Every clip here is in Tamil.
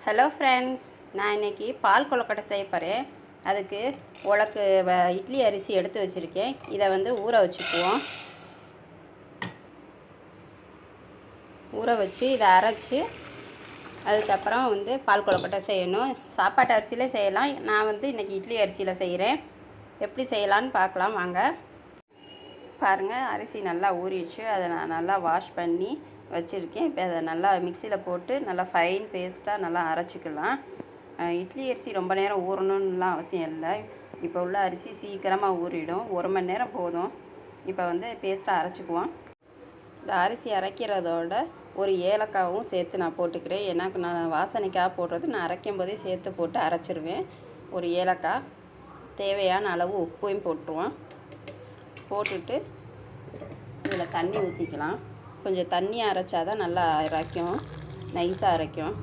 ஹலோ ஃப்ரெண்ட்ஸ், நான் இன்றைக்கி பால் கொழுக்கட்டை செய்ய போகிறேன். அதுக்கு உலக்கு இட்லி அரிசி எடுத்து வச்சுருக்கேன். இதை ஊற வச்சுக்குவோம். ஊற வச்சு இதை அரைச்சி அதுக்கப்புறம் பால் கொழுக்கட்டை செய்யணும். சாப்பாட்டு அரிசியிலே செய்யலாம். நான் இன்றைக்கி இட்லி அரிசியில் செய்கிறேன். எப்படி செய்யலான்னு பார்க்கலாம் வாங்க. பாருங்கள், அரிசி நல்லா ஊறிடுச்சு. அதை நான் நல்லா வாஷ் பண்ணி வச்சுருக்கேன். இப்போ அதை நல்லா மிக்சியில் போட்டு நல்லா ஃபைன் பேஸ்ட்டாக நல்லா அரைச்சிக்கலாம். இட்லி அரிசி ரொம்ப நேரம் ஊறணும்லாம் அவசியம் இல்லை. இப்போ உள்ள அரிசி சீக்கிரமாக ஊறிடும். 1 மணி நேரம் போதும். இப்போ பேஸ்ட்டாக அரைச்சிக்குவோம். இந்த அரிசி அரைக்கிறதோட ஒரு ஏலக்காவும் சேர்த்து நான் போட்டுக்கிறேன். ஏன்னா நான் வாசனைக்காக போடுறது, நான் அரைக்கும் போதே சேர்த்து போட்டு அரைச்சிருவேன். ஒரு ஏலக்காய், தேவையான அளவு உப்பையும் போட்டுருவோம். போட்டுட்டு இதில் தண்ணி ஊற்றிக்கலாம். கொஞ்சம் தண்ணியாக அரைச்சாதான் நல்லா அரைக்கும், நைஸாக அரைக்கும்.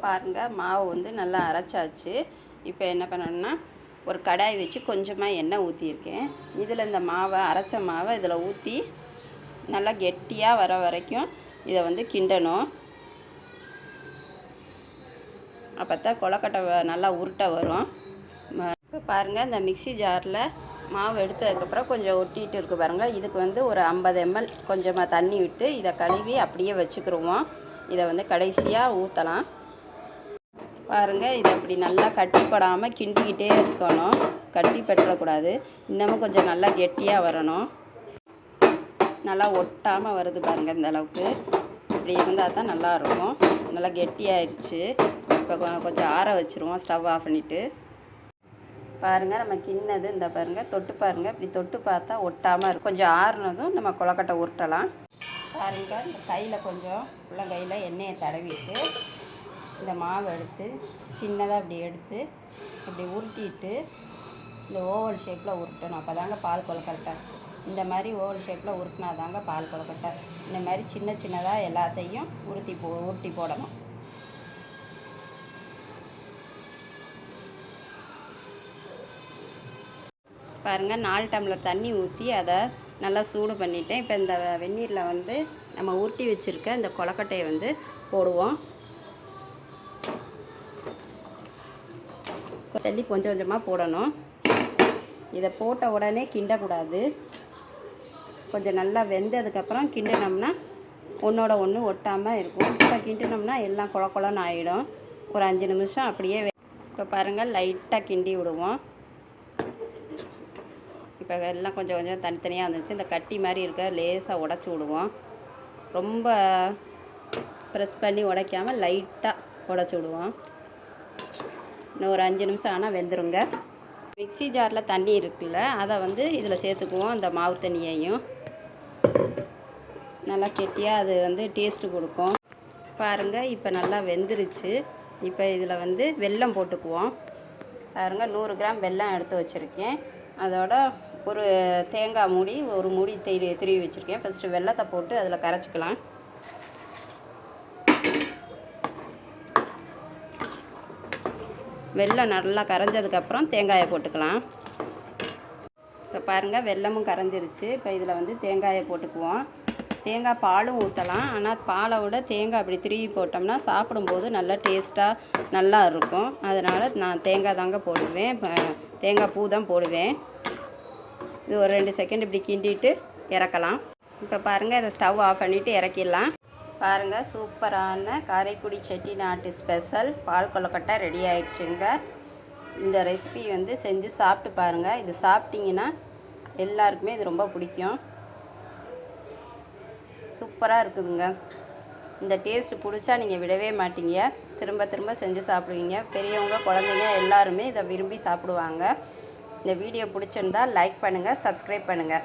பாருங்கள், மாவு நல்லா அரைச்சாச்சு. இப்போ என்ன பண்ணணும்னா, ஒரு கடாய் வச்சு கொஞ்சமாக எண்ணெய் ஊற்றியிருக்கேன். இதில் இந்த மாவை, அரைச்ச மாவை இதில் ஊற்றி நல்லா கெட்டியாக வர வரைக்கும் இதை கிண்டணும். அப்போ தான் கொழுக்கட்டை நல்லா உருட்டை வரும். இப்போ பாருங்கள், இந்த மிக்ஸி ஜாரில் மாவு எடுத்ததுக்கப்புறம் கொஞ்சம் ஒட்டிகிட்டு இருக்குது பாருங்கள். இதுக்கு ஒரு 50 ml கொஞ்சமாக தண்ணி விட்டு இதை கழுவி அப்படியே வச்சுக்கிடுவோம். இதை கடைசியாக ஊற்றலாம். பாருங்கள், இதை அப்படி நல்லா கட்டிப்படாமல் கிண்டிக்கிட்டே இருக்கணும். கட்டி பெற்றக்கூடாது. இன்னமும் கொஞ்சம் நல்லா கெட்டியாக வரணும். நல்லா ஒட்டாமல் வருது பாருங்கள். இந்த அளவுக்கு இப்படி இருந்தால் தான் நல்லாயிருக்கும். நல்லா கெட்டியாகிடுச்சு. இப்போ கொஞ்சம் ஆற வச்சுருவோம். ஸ்டவ் ஆஃப் பண்ணிவிட்டு பாருங்கள், நம்ம கிண்ணது இந்த பாருங்கள், தொட்டு பாருங்கள். இப்படி தொட்டு பார்த்தா ஒட்டாமல் இருக்கும். கொஞ்சம் ஆறுனதும் நம்ம கொழுக்கட்டை உருட்டலாம். பாருங்கள், இந்த கையில் கொஞ்சம் உள்ளங்கையில் எண்ணெயை தடவிட்டு இந்த மாவு எடுத்து சின்னதாக இப்படி எடுத்து இப்படி உருட்டிட்டு இந்த ஓவல் ஷேப்பில் உருட்டணும். அப்போ தாங்க பால் கொழுக்கட்டை. இந்த மாதிரி ஓவல் ஷேப்பில் உருட்டினா தாங்க பால் கொழுக்கட்டை. இந்த மாதிரி சின்ன சின்னதாக எல்லாத்தையும் உருட்டி போடணும். பாருங்கள், 4 டம்ளர் தண்ணி ஊற்றி அதை நல்லா சூடு பண்ணிவிட்டேன். இப்போ இந்த வெந்நீரில் நம்ம ஊட்டி வச்சுருக்க இந்த கொழுக்கட்டையை போடுவோம். தள்ளி கொஞ்சம் கொஞ்சமாக போடணும். இதை போட்ட உடனே கிண்டக்கூடாது. கொஞ்சம் நல்லா வெந்ததுக்கப்புறம் கிண்டினோம்னா ஒன்றோட ஒன்று ஒட்டாமல் இருக்கும். இப்போ கிண்டினோம்னா எல்லாம் கொழன்னு ஆகிடும். ஒரு 5 நிமிஷம் அப்படியே. இப்போ பாருங்கள், லைட்டாக கிண்டி விடுவோம். இப்போ எல்லாம் கொஞ்சம் கொஞ்சம் தனித்தனியாக வந்துடுச்சு. இந்த கட்டி மாதிரி இருக்க லேசாக உடச்சி விடுவோம். ரொம்ப ப்ரெஸ் பண்ணி உடைக்காமல் லைட்டாக உடச்சி விடுவோம். இன்னும் ஒரு 5 நிமிஷம் ஆனால் வெந்துருங்க. மிக்ஸி ஜாரில் தண்ணி இருக்குல்ல, அதை இதில் சேர்த்துக்குவோம். அந்த மாவு தண்ணியையும் நல்லா கெட்டியாக அது டேஸ்ட்டு கொடுக்கும். பாருங்கள், இப்போ நல்லா வெந்துருச்சு. இப்போ இதில் வெல்லம் போட்டுக்குவோம். பாருங்கள், 100 கிராம் வெல்லம் எடுத்து வச்சுருக்கேன். அதோட ஒரு தேங்காய் மூடி, ஒரு மூடி திருவி வச்சுருக்கேன். ஃபஸ்ட்டு வெல்லத்தை போட்டு அதில் கரைச்சிக்கலாம். வெல்லம் நல்லா கரைஞ்சதுக்கப்புறம் தேங்காயை போட்டுக்கலாம். இப்போ பாருங்கள், வெல்லமும் கரைஞ்சிருச்சு. இப்போ இதில் தேங்காயை போட்டுக்குவோம். தேங்காய் பாலும் ஊற்றலாம். ஆனால் பாலை விட தேங்காய் அப்படி திருவி போட்டோம்னா சாப்பிடும்போது நல்லா டேஸ்ட்டாக நல்லா இருக்கும். அதனால் நான் தேங்காய் தாங்க போடுவேன். தேங்காய் பூ தான் போடுவேன். இது ஒரு 2 செகண்ட் இப்படி கிண்டிட்டு இறக்கலாம். இப்போ பாருங்கள், இதை ஸ்டவ் ஆஃப் பண்ணிவிட்டு இறக்கிடலாம். பாருங்கள், சூப்பரான காரைக்குடி செட்டிநாட்டு ஸ்பெஷல் பால் கொழுக்கட்டை ரெடி ஆகிடுச்சுங்க. இந்த ரெசிபி செஞ்சு சாப்பிட்டு பாருங்கள். இது சாப்பிட்டிங்கன்னா எல்லாருக்குமே இது ரொம்ப பிடிக்கும். சூப்பராக இருக்குதுங்க. இந்த டேஸ்ட்டு பிடிச்சா நீங்கள் விடவே மாட்டீங்க. திரும்ப திரும்ப செஞ்சு சாப்பிடுவீங்க. பெரியவங்க, குழந்தைங்க எல்லாருமே இதை விரும்பி சாப்பிடுவாங்க. இந்த வீடியோ பிடிச்சிருந்தால் லைக் பண்ணுங்கள், சப்ஸ்கிரைப் பண்ணுங்கள்.